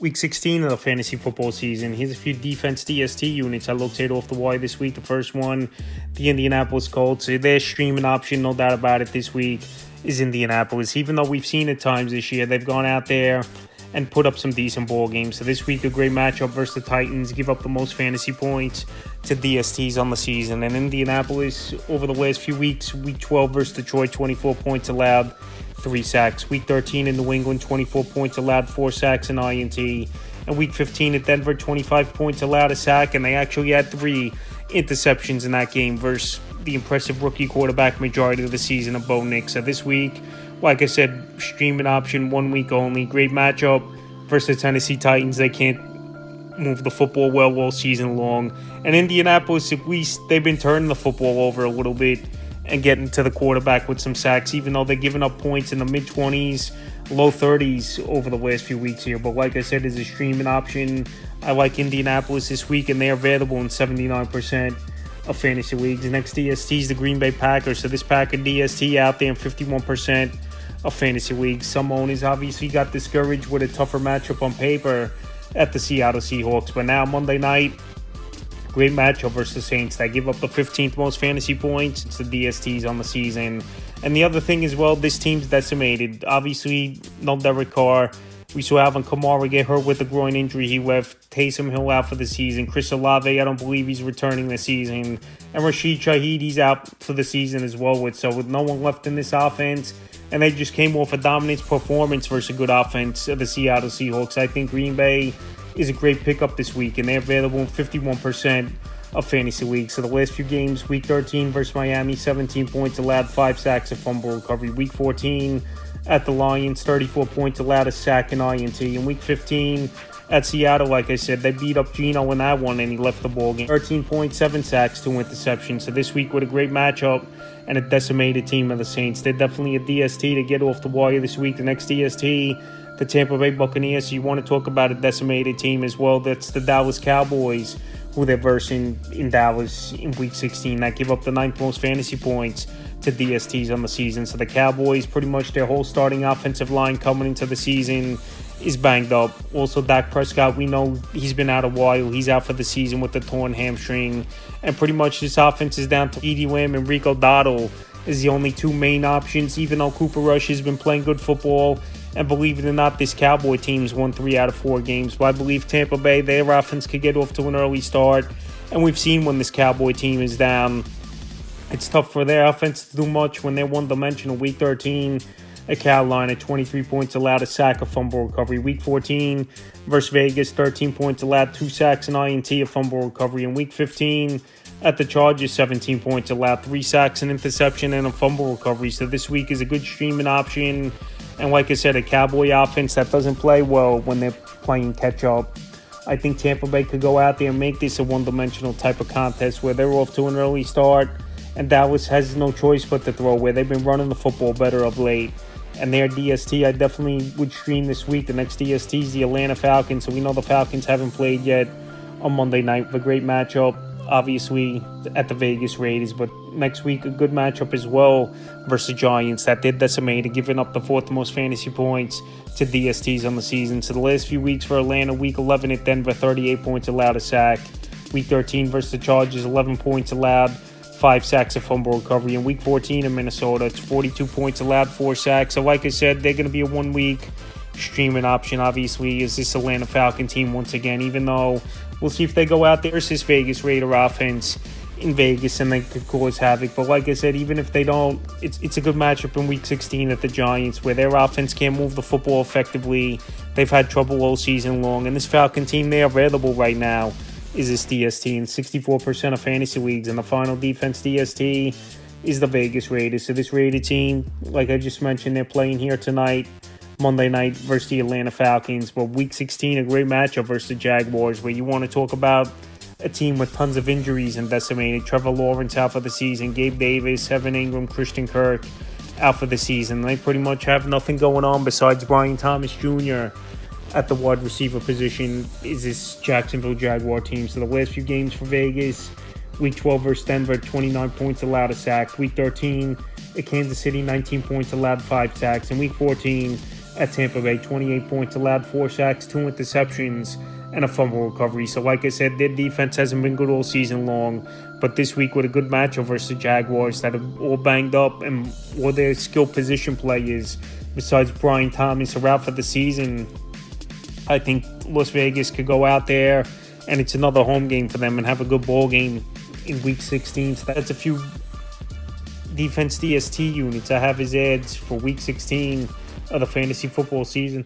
Week 16 of the fantasy football season. Here's a few defense DST units I located off the wire this week. The first one, the Indianapolis Colts. Their streaming option, no doubt about it, this week is Indianapolis. Even though we've seen at times this year, they've gone out there and put up some decent ball games. So this week, a great matchup versus the Titans. Give up the most fantasy points to DSTs on the season. And Indianapolis, over the last few weeks, week 12 versus Detroit, 24 points allowed, 3 sacks. Week 13 in New England, 24 points allowed, 4 sacks and INT. And week 15 at Denver, 25 points allowed, a sack, and they actually had 3 interceptions in that game versus the impressive rookie quarterback majority of the season of Bo Nix. So this week, like I said, streaming option, 1 week only. Great matchup versus the Tennessee Titans. They can't move the football well all season long. And Indianapolis, at least they've been turning the football over a little bit and getting to the quarterback with some sacks, even though they're giving up points in the mid-20s, low 30s over the last few weeks here. But like I said, as a streaming option, I like Indianapolis this week, and they're available in 79% of fantasy leagues. The next DST is the Green Bay Packers. So this Packer DST out there in 51% of fantasy leagues. Some owners obviously got discouraged with a tougher matchup on paper at the Seattle Seahawks. But now Monday night, great matchup versus the Saints. They give up the 15th most fantasy points. It's the DSTs on the season. And the other thing as well, this team's decimated. Obviously, no Derek Carr. We saw Alvin Kamara get hurt with a groin injury. He left. Taysom Hill out for the season. Chris Olave, I don't believe he's returning this season. And Rashid Shaheed, he's out for the season as well. With no one left in this offense, and they just came off a dominant performance versus a good offense of the Seattle Seahawks. I think Green Bay is a great pickup this week, and they're available in 51% of fantasy leagues. So the last few games, week 13 versus Miami, 17 points allowed, 5 sacks, a fumble recovery. Week 14 at the Lions, 34 points allowed, a sack and INT. In week 15 at Seattle, like I said, they beat up Geno in that one, and he left the ball game. 13 points, 7 sacks, 2 interceptions. So this week with a great matchup and a decimated team of the Saints. They're definitely a DST to get off the wire this week. The next DST, the Tampa Bay Buccaneers. So you want to talk about a decimated team as well. That's the Dallas Cowboys, who they're versing in Dallas in week 16. That give up the 9th most fantasy points to DSTs on the season. So the Cowboys, pretty much their whole starting offensive line coming into the season is banged up. Also, Dak Prescott, we know he's been out a while. He's out for the season with the torn hamstring. And pretty much this offense is down to CeeDee Lamb and Rico Dowdle is the only 2 main options, even though Cooper Rush has been playing good football. And believe it or not, this Cowboy team's won 3 out of 4 games. But I believe Tampa Bay, their offense could get off to an early start. And we've seen when this Cowboy team is down, it's tough for their offense to do much when they're one-dimensional. Week 13 at Carolina, 23 points allowed, a sack, a fumble recovery. Week 14 versus Vegas, 13 points allowed, 2 sacks, an INT, a fumble recovery. In week 15 at the Chargers, 17 points allowed, 3 sacks, an interception, and a fumble recovery. So this week is a good streaming option. And like I said, a Cowboy offense that doesn't play well when they're playing catch-up. I think Tampa Bay could go out there and make this a one-dimensional type of contest where they're off to an early start, and Dallas has no choice but to throw, where they've been running the football better of late. And their DST, I definitely would stream this week. The next DST is the Atlanta Falcons. So we know the Falcons haven't played yet on Monday night with a great matchup, obviously, at the Vegas Raiders. But next week, a good matchup as well versus the Giants that did decimate, giving up the 4th most fantasy points to DSTs on the season. So the last few weeks for Atlanta, week 11 at Denver, 38 points allowed, a sack. Week 13 versus the Chargers, 11 points allowed, 5 sacks, a fumble recovery. In week 14 in Minnesota, it's 42 points allowed, 4 sacks. So like I said, they're going to be a 1-week streaming option, obviously, is this Atlanta Falcon team once again, even though we'll see if they go out there versus Vegas Raider offense in Vegas and they could cause havoc. But like I said, even if they don't, it's a good matchup in week 16 at the Giants, where their offense can't move the football effectively. They've had trouble all season long. And this Falcon team, they're available right now, is this DST in 64% of fantasy leagues. And the final defense DST is the Vegas Raiders. So this Raider team, like I just mentioned, they're playing here tonight, Monday night, versus the Atlanta Falcons. But week 16, a great matchup versus the Jaguars, where you want to talk about a team with tons of injuries and decimated. Trevor Lawrence out for the season, Gabe Davis, Evan Ingram, Christian Kirk out for the season. They pretty much have nothing going on besides Brian Thomas Jr. at the wide receiver position is this Jacksonville Jaguar team. So the last few games for Vegas, week 12 versus Denver, 29 points allowed, a sack. Week 13 at Kansas City, 19 points allowed, 5 sacks. And week 14 at Tampa Bay. 28 points allowed, 4 sacks, 2 interceptions, and a fumble recovery. So like I said, their defense hasn't been good all season long, but this week with a good matchup versus the Jaguars that are all banged up and all their skill position players, besides Brian Thomas, are out for the season, I think Las Vegas could go out there and it's another home game for them and have a good ball game in Week 16. So that's a few defense DST units I have as ads for Week 16 of the fantasy football season.